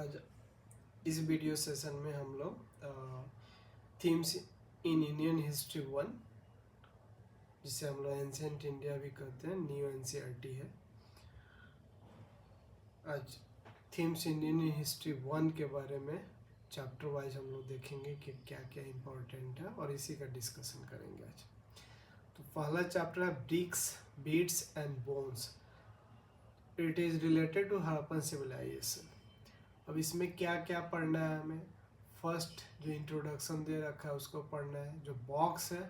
आज इस video session में हम लोग थीम्स इन इंडियन हिस्ट्री 1, जिसे हम लोग एंशिएंट इंडिया भी कहते हैं, न्यू एनसीईआरटी है। आज थीम्स इन इंडियन हिस्ट्री 1 के बारे में चैप्टर वाइज हम लोग देखेंगे कि क्या क्या इम्पोर्टेंट है और इसी का डिस्कशन करेंगे आज। तो पहला चैप्टर है bricks, beads and bones. It is related to Harappan civilisation. अब इसमें क्या क्या पढ़ना है हमें? फर्स्ट जो इंट्रोडक्शन दे रखा है उसको पढ़ना है। जो बॉक्स है,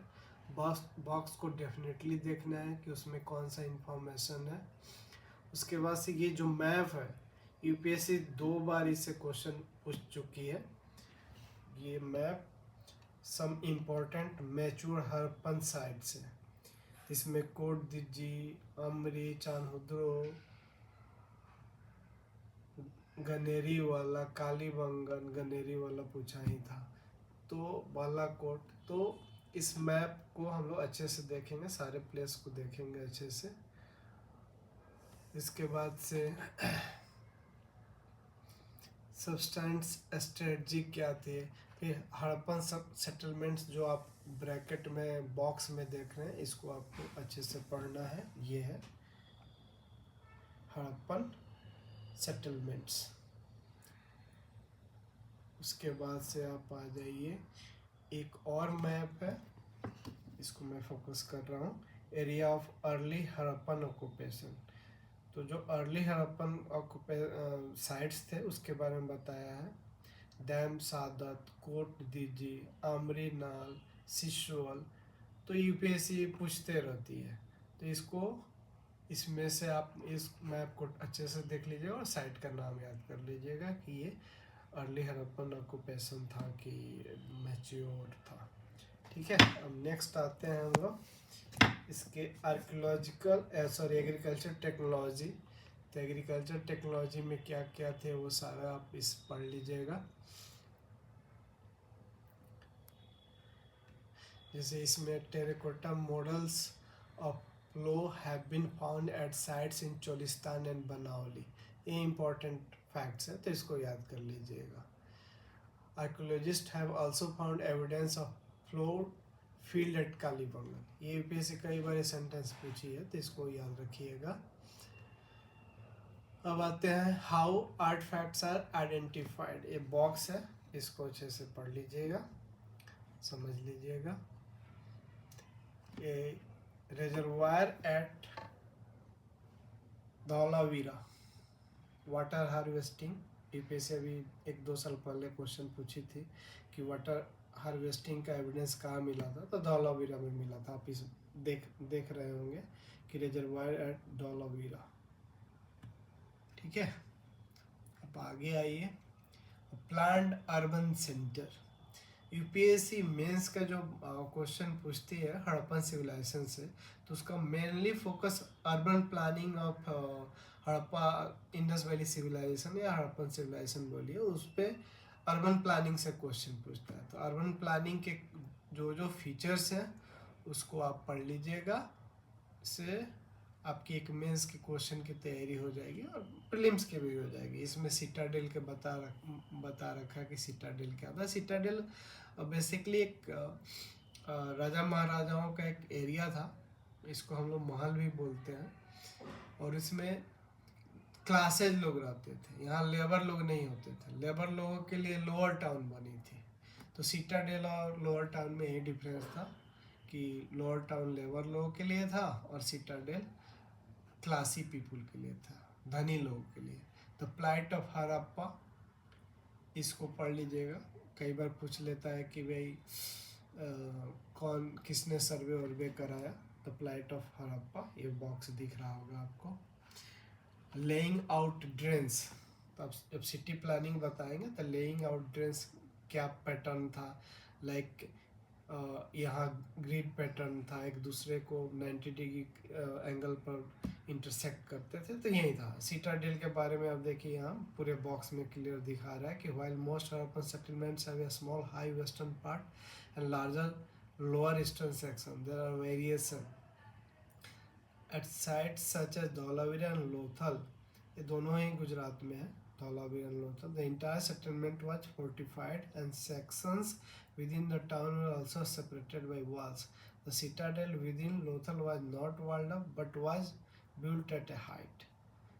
बॉक्स को डेफिनेटली देखना है कि उसमें कौन सा इंफॉर्मेशन है। उसके बाद से ये जो मैप है, यूपीएससी 2 बार इससे क्वेश्चन पूछ चुकी है। ये map some important mature Harappan sites है। इसमें कोट दिज्जी, अमरी, चान्होद्रो, गनेरी वाला, कालीबंगन, गनेरी वाला पूछा ही था, तो बालाकोट। तो इस मैप को हम लोग अच्छे से देखेंगे, सारे प्लेस को देखेंगे अच्छे से। इसके बाद से सब्सटेंस स्ट्रेटजी क्या थी, फिर हड़प्पन सेटलमेंट्स जो आप ब्रैकेट में बॉक्स में देख रहे हैं, इसको आपको अच्छे से पढ़ना है। ये है हड़प्पन सेटलमेंट्स। उसके बाद से आप आ जाइए, एक और मैप है, इसको मैं फोकस कर रहा हूँ, area of early Harappan occupation. तो जो अर्ली हड़प्पन साइट्स थे उसके बारे में बताया है। डैम सादत, कोट दीजी, आमरी नाल, सिशोल। तो यूपीएससी पूछते रहती है, तो इसमें से आप इस मैप को अच्छे से देख लीजिएगा और साइट का नाम याद कर लीजिएगा कि ये अर्ली हड़प्पन ऑक्यूपेशन था कि मैच्योर था। ठीक है। अब नेक्स्ट आते हैं हम लोग इसके आर्कियोलॉजिकल एग्रीकल्चर टेक्नोलॉजी। तो एग्रीकल्चर टेक्नोलॉजी में क्या क्या थे वो सारा आप इस पढ़ लीजिएगा। जैसे इसमें terracotta models of plough have been found at sites in Cholistan and Banawali. ये इंपॉर्टेंट फैक्ट्स है, तो इसको याद कर लीजिएगा। Archaeologist have also found evidence of plough field at Kalibangan. ये यूपीएससी कई बार सेंटेंस पूछी है, तो इसको याद रखिएगा। अब आते हैं हाउ आर्टिफैक्ट्स आर आइडेंटिफाइड। ये बॉक्स है, इसको अच्छे से पढ़ लीजिएगा, समझ लीजिएगा। ये reservoir at Dholavira, water harvesting. UPSC अभी 1-2 साल पहले क्वेश्चन पूछी थी कि वाटर हार्वेस्टिंग का एविडेंस कहाँ मिला था, तो धौलावीरा में मिला था। आप इस देख रहे होंगे कि रिजर्वायर एट धौलावीरा। ठीक है। अब आगे आइए, planned urban centre. UPSC mains का जो क्वेश्चन पूछती है हड़प्पन सिविलाइजेशन से, तो उसका mainly focus urban planning of Harappa Indus valley civilisation या हड़प्पन सिविलाइजेशन बोलिए, उस पर अर्बन प्लानिंग से क्वेश्चन पूछता है। तो अर्बन प्लानिंग के जो जो फीचर्स हैं उसको आप पढ़ लीजिएगा, इससे आपकी एक मेंस की क्वेश्चन की तैयारी हो जाएगी और प्रीलिम्स की भी हो जाएगी। इसमें सिटाडेल के बता रखा कि सिटाडेल क्या था। सिटाडेल बेसिकली एक राजा महाराजाओं का एक एरिया था, इसको हम लोग महल भी बोलते हैं, और इसमें क्लासेज लोग रहते थे। यहाँ लेबर लोग नहीं होते थे, लेबर लोगों के लिए लोअर टाउन बनी थी। तो सिटाडेल और लोअर टाउन में यही डिफरेंस था कि लोअर टाउन लेबर लोगों के लिए था और सिटाडेल क्लासी पीपुल के लिए था, धनी लोगों के लिए। द प्लाइट ऑफ हड़प्पा, इसको पढ़ लीजिएगा, कई बार पूछ लेता है कि भाई कौन किसने सर्वे वर्वे कराया। द प्लाइट ऑफ हड़प्पा, ये बॉक्स दिख रहा होगा आपको। लेइंग आउट ड्रेन्स, तो जब सिटी प्लानिंग बताएंगे तो लेइंग आउट ड्रेन्स क्या पैटर्न था, लाइक यहाँ ग्रिड पैटर्न था, एक दूसरे को 90 डिग्री एंगल पर इंटरसेक्ट करते थे, तो यही था। सिटाडेल के बारे में आप देखिए, यहाँ पूरे बॉक्स में क्लियर दिखा रहा है कि while most Harappan settlements have a small high western part and larger lower eastern section, there are variation at sites such as Dholavira and Lothal. ये दोनों ही गुजरात में है। Dholavira and Lothal. The entire settlement was fortified, and sections within the town were also separated by walls. The citadel within Lothal was not walled up but was built at a height.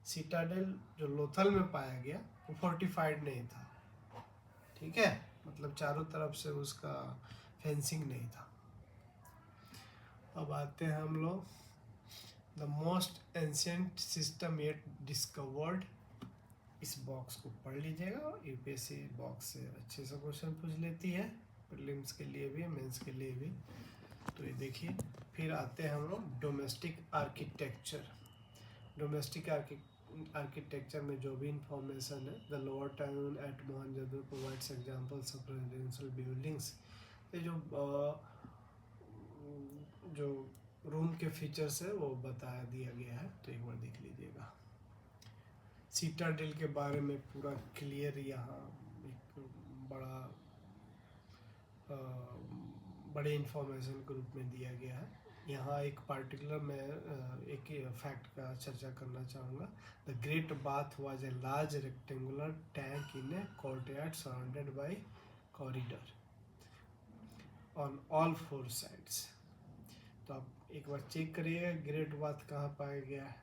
Citadel जो लोथल में पाया गया वो fortified नहीं था, ठीक है, मतलब चारों तरफ से उसका फेंसिंग नहीं था। अब आते हैं हम लोग the most ancient system yet discovered. इस बॉक्स को पढ़ लीजिएगा, यूपीएससी बॉक्स से अच्छे से क्वेश्चन पूछ लेती है, प्रीलिम्स के लिए भी मेंस के लिए भी। तो ये देखिए, फिर आते हैं हम लोग डोमेस्टिक आर्किटेक्चर। डोमेस्टिक आर्किटेक्चर में जो भी इंफॉर्मेशन है, the lower town eight Mohenjodaro provides examples of residential buildings. ये जो रूम के फीचर्स है वो बता दिया गया है, तो एक बार देख लीजिएगा। सिटाडेल के बारे में पूरा क्लियर यहाँ एक बड़े इंफॉर्मेशन के रूप में दिया गया है। यहाँ एक पार्टिकुलर मैं एक फैक्ट का चर्चा करना चाहूँगा। The great bath was a large rectangular tank in A courtyard surrounded by corridor on all 4 sides. तो आप एक बार चेक करिए ग्रेट बाथ कहाँ पाया गया है,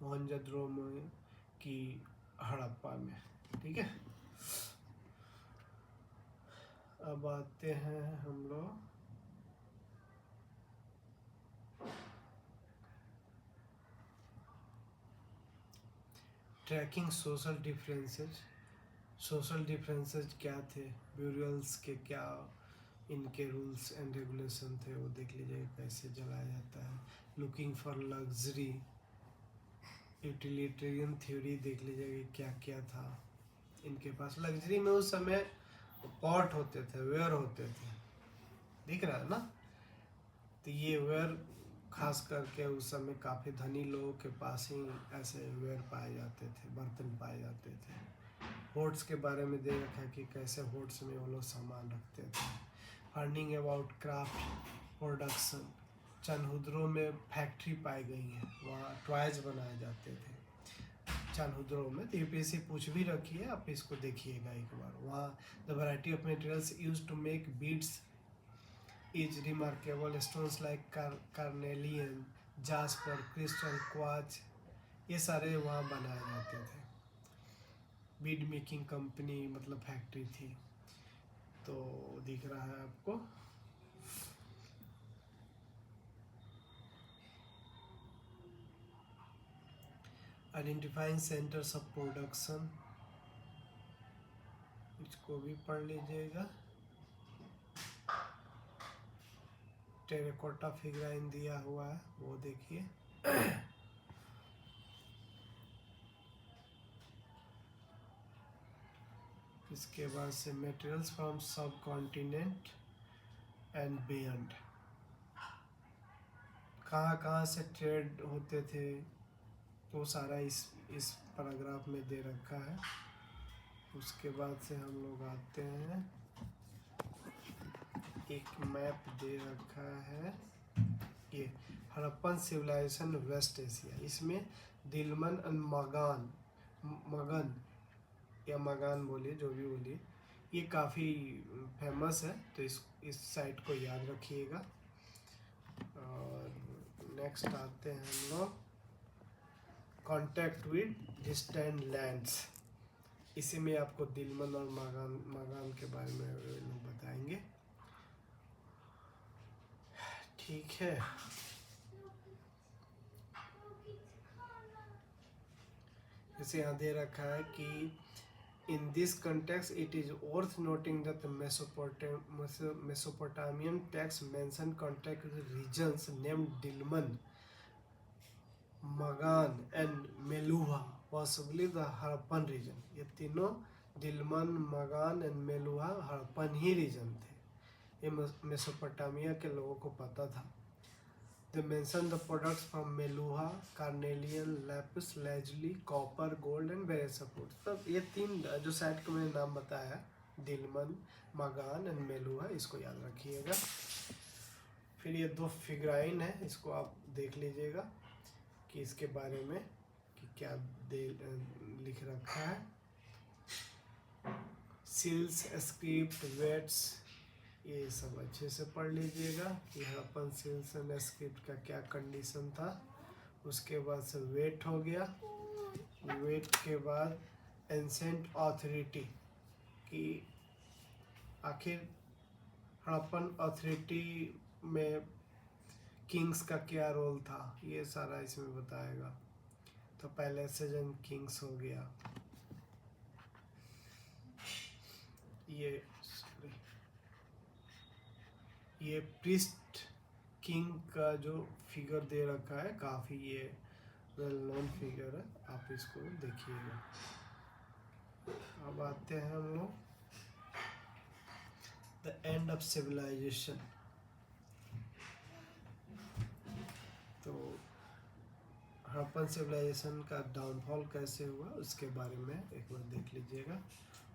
मोहनजोदड़ो में कि हड़प्पा में, ठीक है। अब आते हैं हम लोग tracking social differences. Social differences क्या थे, ब्यूरियल्स के क्या इनके रूल्स एंड रेगुलेशन थे, वो देख लीजिए कैसे जलाया जाता है। Looking for luxury, utilitarian theory देख लीजिए क्या क्या था इनके पास। लग्जरी में उस समय पॉट होते थे, वेयर होते थे, दिख रहा है ना। तो ये वेयर खास करके उस समय काफ़ी धनी लोगों के पास ही ऐसे वेयर पाए जाते थे, बर्तन पाए जाते थे। होट्स के बारे में दे रखा है कि कैसे होट्स में वो लोग सामान रखते थे। Earning about craft production, Chanhudaro में फैक्ट्री पाई गई है, वहाँ टॉयज बनाए जाते थे चनहुद्रो में। तो यूपीएससी पूछ भी रखी है, आप इसको देखिएगा एक बार। वहाँ the variety of materials used to make beads is remarkable. Stones like carnelian, jasper, crystal, quartz, ये सारे वहाँ बनाए जाते थे। बीड मेकिंग कंपनी मतलब फैक्ट्री थी। तो दिख रहा है आपको। आइडेंटिफाइंग सेंटर्स ऑफ प्रोडक्शन, इसको भी पढ़ लीजिएगा। टेराकोटा फिगराइन दिया हुआ है, वो देखिए। इसके बाद से मटेरियल्स फ्रॉम सब कॉन्टिनेंट एंड बियॉन्ड, कहाँ से ट्रेड होते थे वो सारा इस पैराग्राफ में दे रखा है। उसके बाद से हम लोग आते हैं, एक मैप दे रखा है, ये हड़प्पन सिविलाइजेशन वेस्ट एशिया। इसमें दिलमन एंड मगन या मगान बोलिए, जो भी बोलिए, ये काफ़ी फेमस है, तो इस साइट को याद रखिएगा। और नेक्स्ट आते हैं हम लोग कॉन्टैक्ट विद डिस्टेंट लैंड्स। इसी में आपको दिलमन और मगान के बारे में लोग बताएंगे, ठीक है। जैसे यहाँ दे रखा है कि in this context it is worth noting that the Mesopotamian text mention contact regions named Dilmun, Magan and Meluha, possibly the Harappan region। ये तीनों Dilmun, Magan and Meluhha Harappan ही रीजन थे, ये मेसोपोटामिया के लोगों को पता था। They mention the products from Meluha, carnelian, lapis lazuli, copper, gold and various fruits। तब ये तीन जो साइट को मैंने नाम बताया, दिलमन, मगान एंड मेलुहा, इसको याद रखिएगा। फिर ये 2 फिगराइन है, इसको आप देख लीजिएगा कि इसके बारे में कि कि क्या दे लिख रखा है। सील्स, स्क्रिप्ट, वेट्स, ये सब अच्छे से पढ़ लीजिएगा कि हड़प्पन सील्स एंड स्क्रिप्ट का क्या कंडीशन था। उसके बाद से वेट हो गया। वेट के बाद एंसेंट ऑथोरिटी कि आखिर हड़प्पन ऑथोरिटी में किंग्स का क्या रोल था, ये सारा इसमें बताएगा। तो पहले सेजन किंग्स हो गया, ये प्रिस्ट किंग का जो फिगर दे रखा है काफ़ी ये वेल नोन फिगर है, आप इसको देखिएगा। अब आते हैं हम लोग द एंड ऑफ सिविलाइजेशन। तो हड़प्पन सिविलाइजेशन का डाउनफॉल कैसे हुआ उसके बारे में एक बार देख लीजिएगा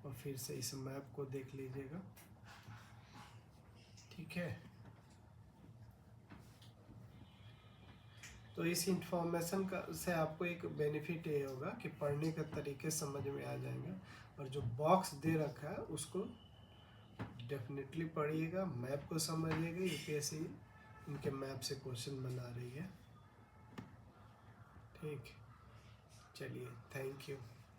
और फिर से इस मैप को देख लीजिएगा, ठीक है। तो इस इंफॉर्मेशन का से आपको एक बेनिफिट ये होगा कि पढ़ने के तरीके समझ में आ जाएंगे, और जो बॉक्स दे रखा है उसको डेफिनेटली पढ़िएगा, मैप को समझिएगा। यूपीएससी इनके मैप से क्वेश्चन बना रही है, ठीक। चलिए, थैंक यू।